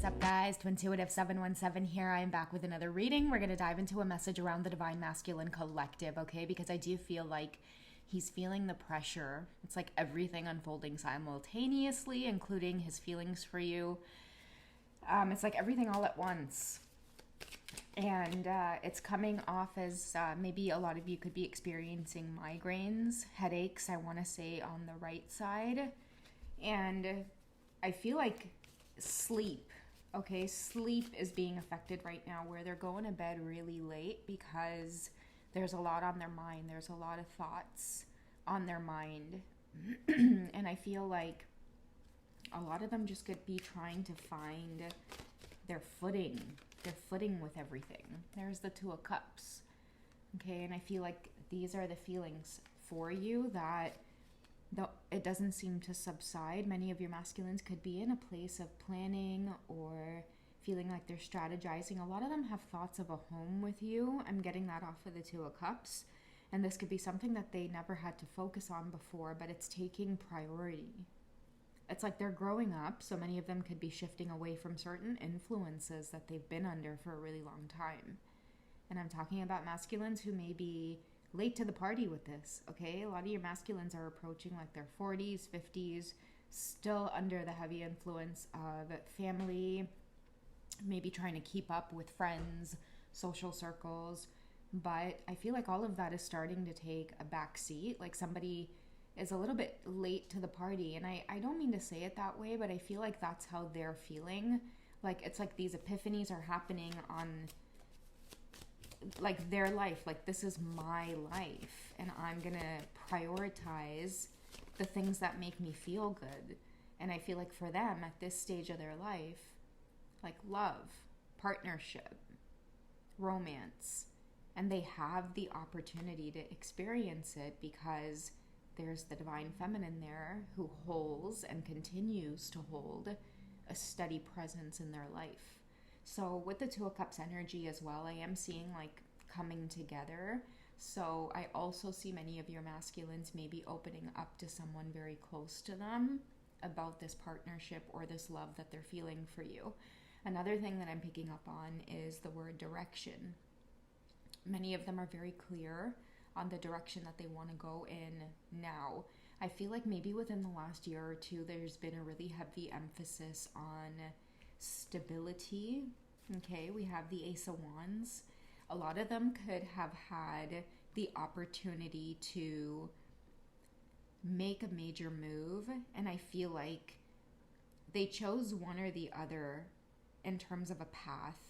What's up, guys? Twintuitive717 here. I am back with another reading. We're going to dive into a message around the Divine Masculine Collective, okay? Because I do feel like he's feeling the pressure. It's like everything unfolding simultaneously, including his feelings for you. It's like everything all at once. And it's coming off as maybe a lot of you could be experiencing migraines, headaches, I want to say on the right side. And I feel like sleep, okay? Sleep is being affected right now, where they're going to bed really late because there's a lot on their mind. There's a lot of thoughts on their mind. And I feel like a lot of them just could be trying to find their footing with everything. There's the Two of Cups, okay? And I feel like these are the feelings for you that it doesn't seem to subside. Many of your masculines could be in a place of planning or feeling like they're strategizing. A lot of them have thoughts of a home with you. I'm getting that off of the Two of Cups. And this could be something that they never had to focus on before, but it's taking priority. It's like they're growing up, so many of them could be shifting away from certain influences that they've been under for a really long time. And I'm talking about masculines who may be late to the party with this, okay? A lot of your masculines are approaching like their 40s, 50s, still under the heavy influence of family, maybe trying to keep up with friends, social circles. But I feel like all of that is starting to take a back seat. Like somebody is a little bit late to the party. And I don't mean to say it that way, but I feel like that's how they're feeling. Like it's like these epiphanies are happening on like their life. Like this is my life and I'm gonna prioritize the things that make me feel good. And I feel like for them at this stage of their life, like love, partnership, romance, and they have the opportunity to experience it because there's the divine feminine there who holds and continues to hold a steady presence in their life. So with the Two of Cups energy as well, I am seeing like coming together. So I also see many of your masculines maybe opening up to someone very close to them about this partnership or this love that they're feeling for you. Another thing that I'm picking up on is the word direction. Many of them are very clear on the direction that they want to go in now. I feel like maybe within the last year or two, there's been a really heavy emphasis on stability. Okay, we have the Ace of Wands. A lot of them could have had the opportunity to make a major move, and I feel like they chose one or the other in terms of a path.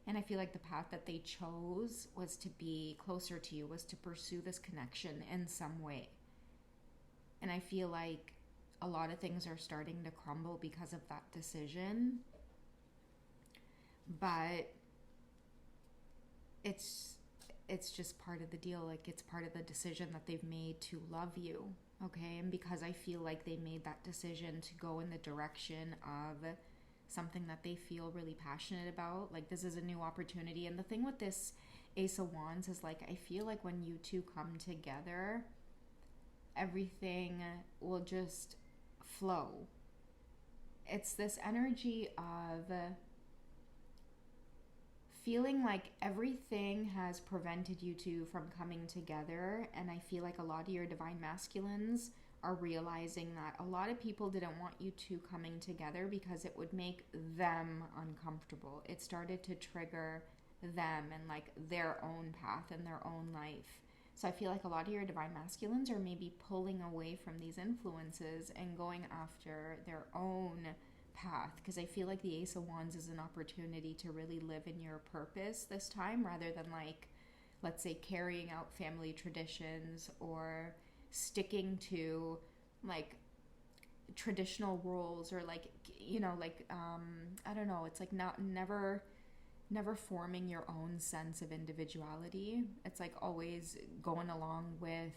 And I feel like the path that they chose was to be closer to you, was to pursue this connection in some way. And I feel like a lot of things are starting to crumble because of that decision. But it's just part of the deal. Like it's part of the decision that they've made to love you, okay? And because I feel like they made that decision to go in the direction of something that they feel really passionate about, like this is a new opportunity. And the thing with this Ace of Wands is like, I feel like when you two come together, everything will just flow. It's this energy of feeling like everything has prevented you two from coming together. And I feel like a lot of your divine masculines are realizing that a lot of people didn't want you two coming together because it would make them uncomfortable. It started to trigger them and like their own path and their own life. So I feel like a lot of your divine masculines are maybe pulling away from these influences and going after their own path, because I feel like the Ace of Wands is an opportunity to really live in your purpose this time, rather than like, let's say, carrying out family traditions or sticking to like traditional roles, or like, you know, like I don't know, it's like never forming your own sense of individuality. It's like always going along with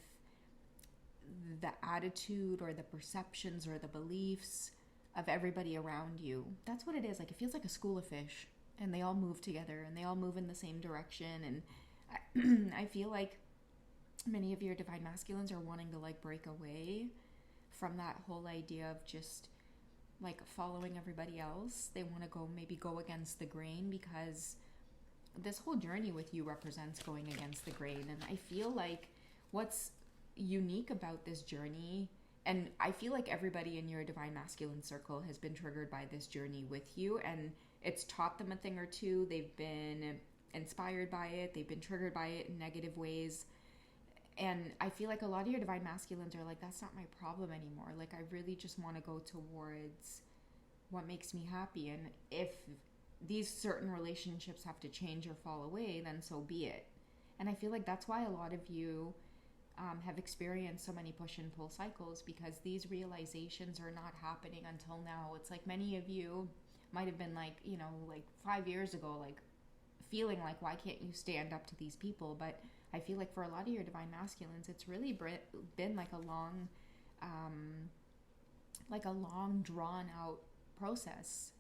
the attitude or the perceptions or the beliefs of everybody around you. That's what it is. Like it feels like a school of fish and they all move together and they all move in the same direction. And I feel like many of your divine masculines are wanting to like break away from that whole idea of just like following everybody else. They want to maybe go against the grain, because this whole journey with you represents going against the grain. And I feel like what's unique about this journey, and I feel like everybody in your divine masculine circle has been triggered by this journey with you, and it's taught them a thing or two. They've been inspired by it, they've been triggered by it in negative ways. And I feel like a lot of your divine masculines are like, that's not my problem anymore. Like, I really just want to go towards what makes me happy. And if these certain relationships have to change or fall away, then so be it. And I feel like that's why a lot of you have experienced so many push and pull cycles, because these realizations are not happening until now. It's like many of you might have been like, you know, like 5 years ago, like feeling like, why can't you stand up to these people? But I feel like for a lot of your divine masculines, it's really been like a long drawn out process.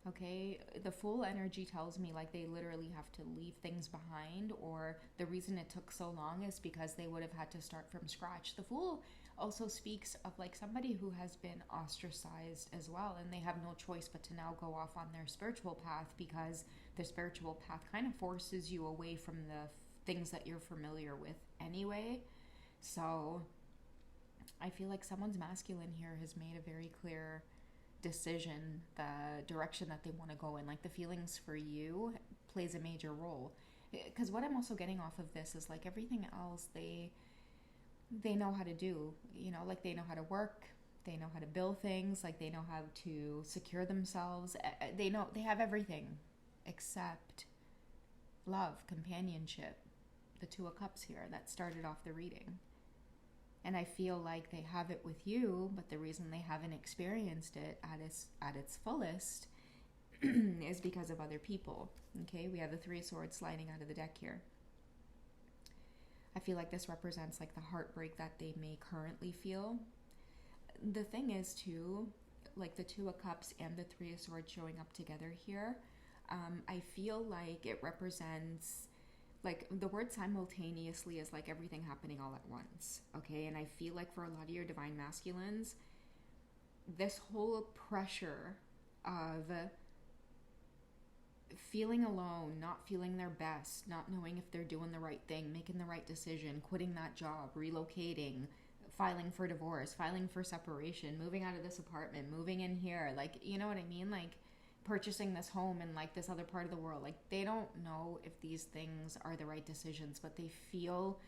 Okay, the Fool energy tells me like they literally have to leave things behind, or the reason it took so long is because they would have had to start from scratch. The Fool also speaks of like somebody who has been ostracized as well, and they have no choice but to now go off on their spiritual path, because the spiritual path kind of forces you away from the things that you're familiar with anyway. So I feel like someone's masculine here has made a very clear decision, the direction that they want to go in. Like the feelings for you plays a major role, because what I'm also getting off of this is like everything else they know how to do, you know, like they know how to work, they know how to build things, like they know how to secure themselves, they have everything except love, companionship, the Two of Cups here that started off the reading. And I feel like they have it with you, but the reason they haven't experienced it at its fullest is because of other people. Okay, we have the Three of Swords sliding out of the deck here. I feel like this represents like the heartbreak that they may currently feel. The thing is too, like the Two of Cups and the Three of Swords showing up together here, I feel like it represents, like the word simultaneously is like everything happening all at once, okay? And I feel like for a lot of your divine masculines, this whole pressure of feeling alone, not feeling their best, not knowing if they're doing the right thing, making the right decision, quitting that job, relocating, filing for divorce, filing for separation, moving out of this apartment, moving in here, like, you know what I mean? Like purchasing this home in like this other part of the world. Like they don't know if these things are the right decisions, but they feel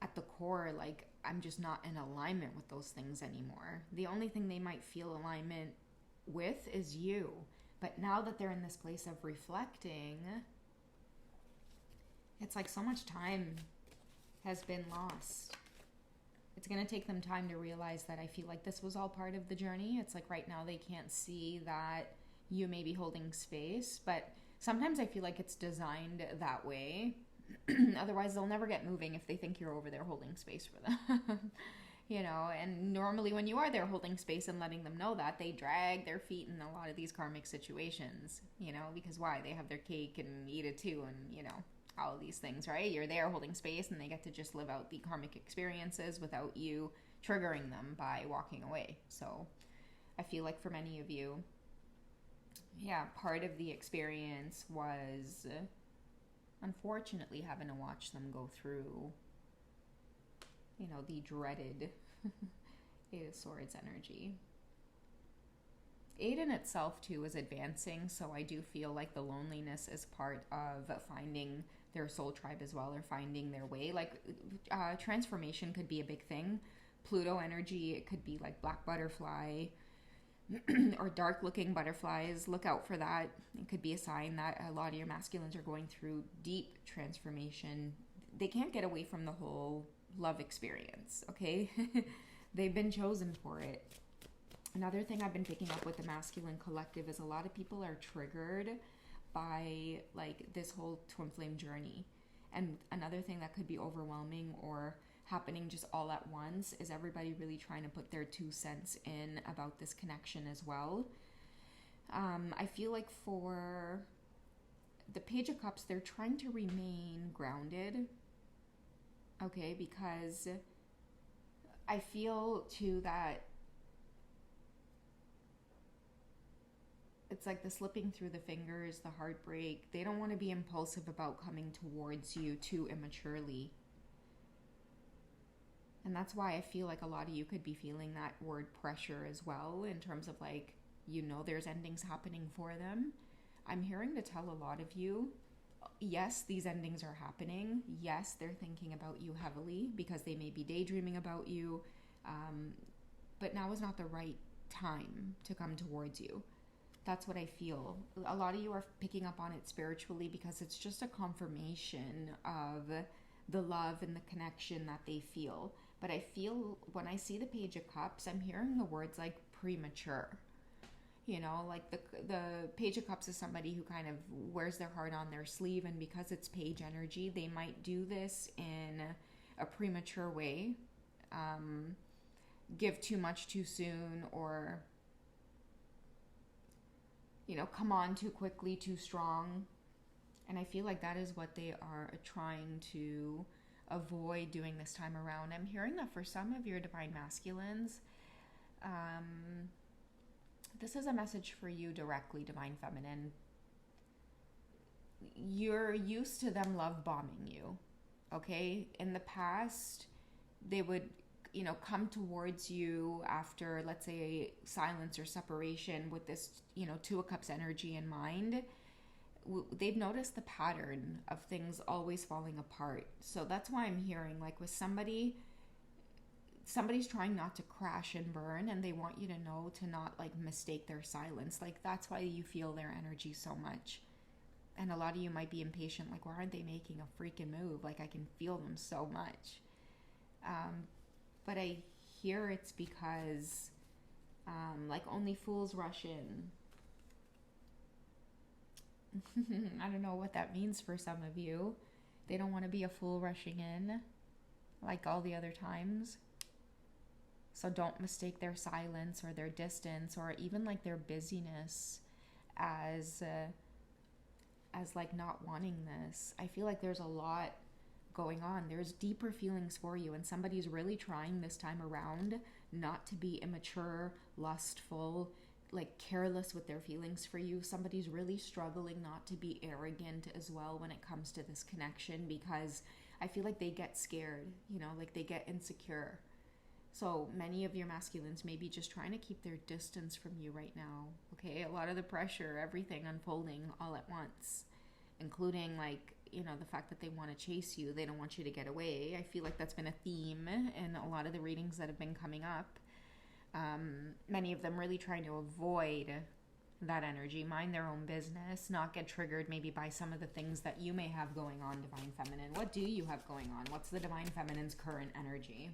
at the core like I'm just not in alignment with those things anymore. The only thing they might feel alignment with is you. But now that they're in this place of reflecting, it's like so much time has been lost. It's going to take them time to realize that I feel like this was all part of the journey. It's like right now they can't see that you may be holding space, but sometimes I feel like it's designed that way. Otherwise, they'll never get moving if they think you're over there holding space for them. You know, and normally when you are there holding space and letting them know that, they drag their feet in a lot of these karmic situations, you know, because why? They have their cake and eat it too, and, you know, all of these things, right? You're there holding space and they get to just live out the karmic experiences without you triggering them by walking away. So I feel like for many of you, yeah, part of the experience was unfortunately having to watch them go through, you know, the dreaded Eight of Swords energy. Eight in itself too is advancing, so I do feel like the loneliness is part of finding their soul tribe as well, or finding their way. Like transformation could be a big thing. Pluto energy, it could be like black butterfly or dark looking butterflies. Look out for that. It could be a sign that a lot of your masculines are going through deep transformation. They can't get away from the whole love experience, okay? They've been chosen for it. Another thing I've been picking up with the masculine collective is a lot of people are triggered by like this whole twin flame journey. And another thing that could be overwhelming or happening just all at once is everybody really trying to put their 2 cents in about this connection as well. I feel like for the Page of Cups, they're trying to remain grounded, okay, because I feel too that It's like the slipping through the fingers, the heartbreak. They don't want to be impulsive about coming towards you too immaturely. And that's why I feel like a lot of you could be feeling that word pressure as well, in terms of like, there's endings happening for them. I'm hearing to tell a lot of you, yes, these endings are happening. Yes, they're thinking about you heavily because they may be daydreaming about you. But now is not the right time to come towards you. That's what I feel. A lot of you are picking up on it spiritually because it's just a confirmation of the love and the connection that they feel. But I feel when I see the Page of Cups, I'm hearing the words like premature. Like the Page of Cups is somebody who kind of wears their heart on their sleeve, and because it's page energy, they might do this in a premature way, give too much too soon, or come on too quickly, too strong. And I feel like that is what they are trying to avoid doing this time around. I'm hearing that for some of your divine masculines, this is a message for you directly, divine feminine. You're used to them love bombing you, okay? In the past, they would, come towards you after, let's say, silence or separation with this, Two of Cups energy in mind. They've noticed the pattern of things always falling apart. So that's why I'm hearing, like, with somebody's trying not to crash and burn, and they want you to know to not like mistake their silence. Like, that's why you feel their energy so much. And a lot of you might be impatient, like, why aren't they making a freaking move? Like, I can feel them so much. But I hear it's because like, only fools rush in. I don't know what that means for some of you. They don't want to be a fool rushing in like all the other times. So don't mistake their silence or their distance or even like their busyness as like not wanting this. I feel like there's a lot going on. There's deeper feelings for you, and somebody's really trying this time around not to be immature, lustful, like careless with their feelings for you. Somebody's really struggling not to be arrogant as well when it comes to this connection, because I feel like they get scared, like they get insecure. So many of your masculines may be just trying to keep their distance from you right now, okay? A lot of the pressure, everything unfolding all at once, including like, the fact that they want to chase you. They don't want you to get away. I feel like that's been a theme in a lot of the readings that have been coming up. Many of them really trying to avoid that energy, mind their own business, not get triggered maybe by some of the things that you may have going on, divine feminine. What do you have going on? What's the divine feminine's current energy?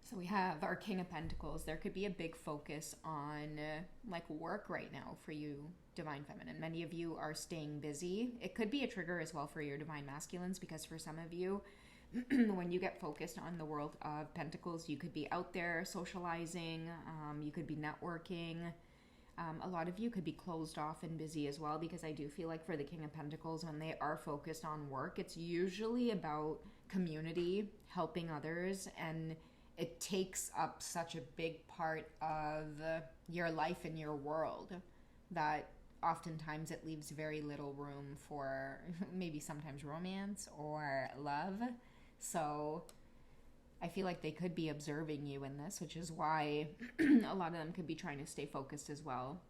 So we have our King of Pentacles. There could be a big focus on like work right now for you, divine feminine. Many of you are staying busy. It could be a trigger as well for your divine masculines, because for some of you, when you get focused on the world of Pentacles, you could be out there socializing, you could be networking. A lot of you could be closed off and busy as well, because I do feel like for the King of Pentacles, when they are focused on work, it's usually about community, helping others, and it takes up such a big part of your life and your world that oftentimes it leaves very little room for maybe sometimes romance or love. So I feel like they could be observing you in this, which is why a lot of them could be trying to stay focused as well.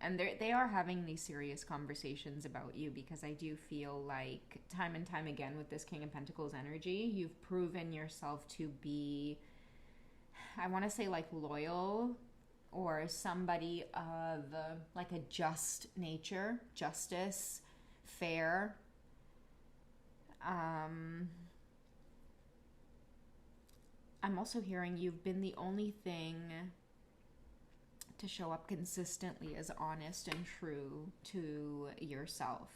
And they are having these serious conversations about you, because I do feel like time and time again with this King of Pentacles energy, you've proven yourself to be, I want to say like loyal, or somebody of like a just nature, justice, fair. I'm also hearing you've been the only thing to show up consistently as honest and true to yourself.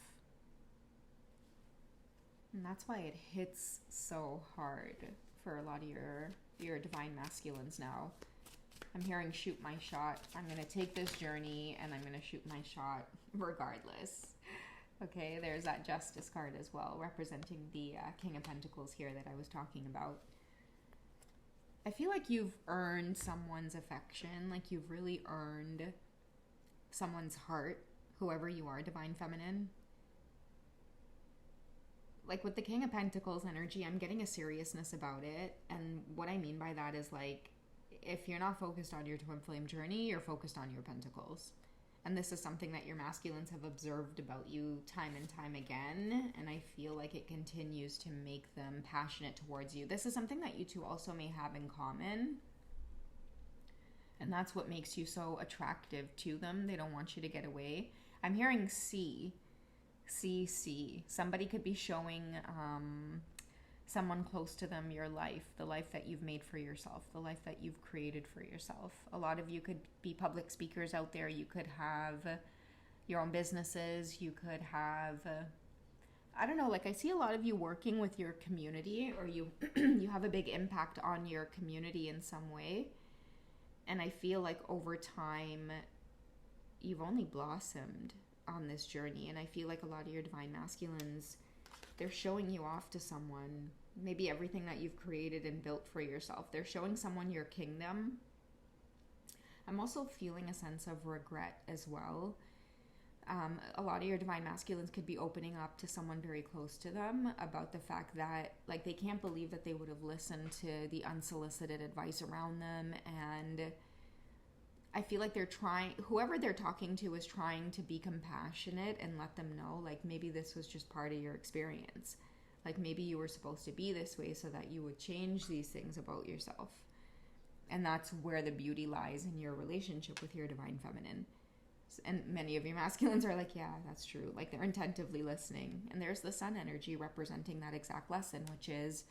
And that's why it hits so hard for a lot of your divine masculines now. I'm hearing shoot my shot. I'm going to take this journey and I'm going to shoot my shot regardless. Okay, there's that Justice card as well, representing the King of Pentacles here that I was talking about. I feel like you've earned someone's affection, like you've really earned someone's heart, whoever you are, Divine Feminine. Like with the King of Pentacles energy, I'm getting a seriousness about it. And what I mean by that is like, if you're not focused on your twin flame journey, you're focused on your pentacles. And this is something that your masculines have observed about you time and time again. And I feel like it continues to make them passionate towards you. This is something that you two also may have in common. And that's what makes you so attractive to them. They don't want you to get away. I'm hearing C. Somebody could be showing someone close to them your life, the life that you've made for yourself, the life that you've created for yourself. A lot of you could be public speakers out there. You could have your own businesses. You could have, I don't know, like I see a lot of you working with your community, or you you have a big impact on your community in some way. And I feel like over time, you've only blossomed on this journey. And I feel like a lot of your divine masculines, they're showing you off to someone, maybe everything that you've created and built for yourself. They're showing someone your kingdom. I'm also feeling a sense of regret as well. A lot of your divine masculines could be opening up to someone very close to them about the fact that, like, they can't believe that they would have listened to the unsolicited advice around them. And I feel like they're trying, whoever they're talking to is trying to be compassionate and let them know, like, maybe this was just part of your experience. Like, maybe you were supposed to be this way so that you would change these things about yourself. And that's where the beauty lies in your relationship with your divine feminine. And many of your masculines are like, yeah, that's true. Like, they're attentively listening. And there's the sun energy representing that exact lesson, which is,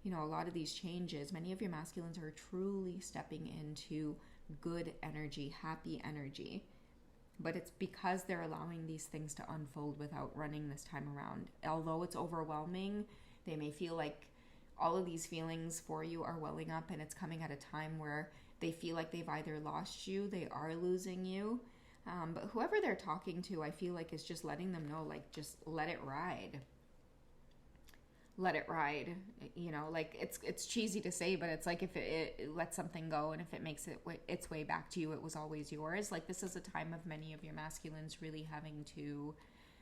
you know, a lot of these changes, many of your masculines are truly stepping into good energy, happy energy. But it's because they're allowing these things to unfold without running this time around. Although it's overwhelming, they may feel like all of these feelings for you are welling up, and it's coming at a time where they feel like they've either lost you, they are losing you. But whoever they're talking to, I feel like is just letting them know, like, just let it ride. Let it ride. You know, like, it's cheesy to say, but it's like if it lets something go and if it makes its way back to you, it was always yours. Like, this is a time of many of your masculines really having to,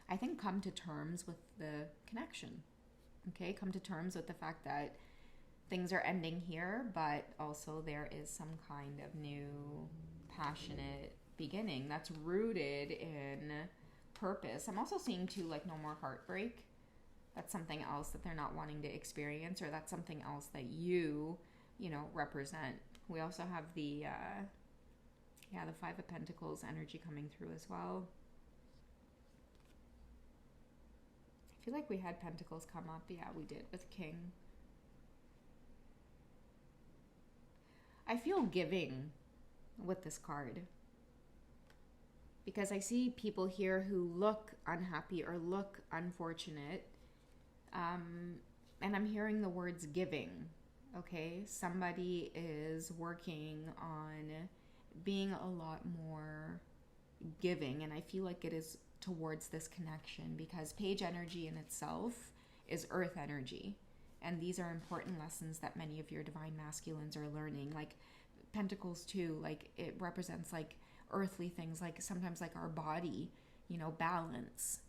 I think, come to terms with the connection. Okay, come to terms with the fact that things are ending here, but also there is some kind of new, passionate beginning that's rooted in purpose. I'm also seeing too, like, no more heartbreak. That's something else that they're not wanting to experience, or that's something else that you know, represent. We also have the Five of Pentacles energy coming through as well. I feel like we had Pentacles come up. Yeah, we did with King. I feel giving with this card, because I see people here who look unhappy or look unfortunate. And I'm hearing the words giving. Okay, somebody is working on being a lot more giving, and I feel like it is towards this connection, because page energy in itself is earth energy, and these are important lessons that many of your divine masculines are learning. Like Pentacles too, like, it represents like earthly things, like sometimes like our body, you know, balance,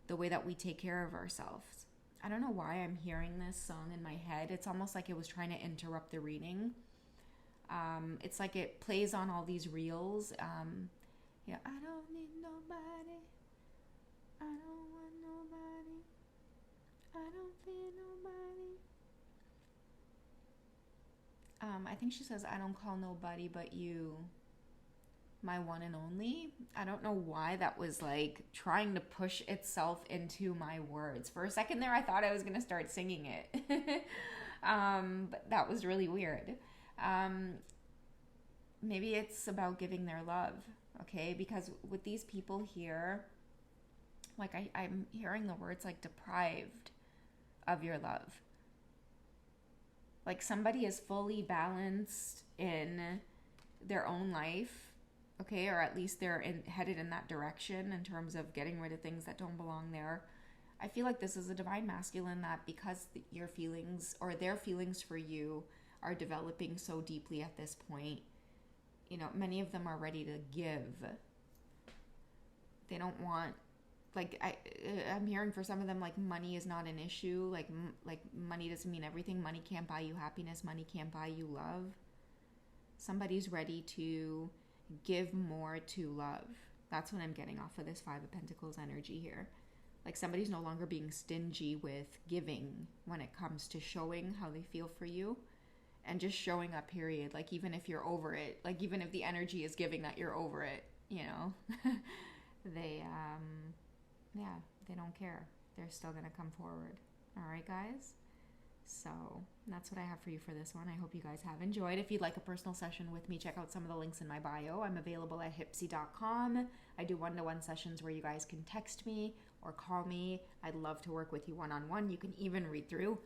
the way that we take care of ourselves. I don't know why I'm hearing this song in my head. It's almost like it was trying to interrupt the reading. It's like it plays on all these reels. Yeah, I don't need nobody. I don't want nobody. I don't fear nobody. I think she says, I don't call nobody but you, my one and only. I don't know why that was like trying to push itself into my words. For a second there, I thought I was going to start singing it. But that was really weird. Maybe it's about giving their love, okay? Because with these people here, like I'm hearing the words like deprived of your love. Like somebody is fully balanced in their own life, okay, or at least they're headed in that direction in terms of getting rid of things that don't belong there. I feel like this is a divine masculine that, because your feelings or their feelings for you are developing so deeply at this point. You know, many of them are ready to give. They don't want, like, I'm hearing for some of them, like, money is not an issue. Like money doesn't mean everything. Money can't buy you happiness. Money can't buy you love. Somebody's ready to give more to love. That's what I'm getting off of this Five of Pentacles energy here. Like, somebody's no longer being stingy with giving when it comes to showing how they feel for you, and just showing up, period. Like, even if you're over it, like, even if the energy is giving that you're over it, you know, they don't care. They're still gonna come forward. All right, guys? So that's what I have for you for this one. I hope you guys have enjoyed. If you'd like a personal session with me, check out some of the links in my bio. I'm available at hipsy.com. I do one-to-one sessions where you guys can text me or call me. I'd love to work with you one-on-one. You can even read through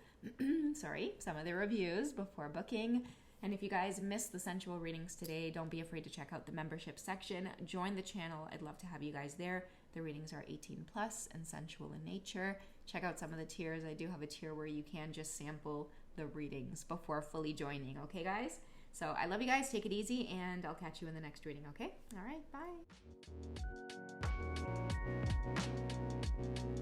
some of the reviews before booking. And if you guys missed the sensual readings today, don't be afraid to check out the membership section. Join the channel. I'd love to have you guys there. The readings are 18 plus and sensual in nature. Check out some of the tiers. I do have a tier where you can just sample the readings before fully joining. Okay, guys? So I love you guys. Take it easy, and I'll catch you in the next reading, okay? All right, bye.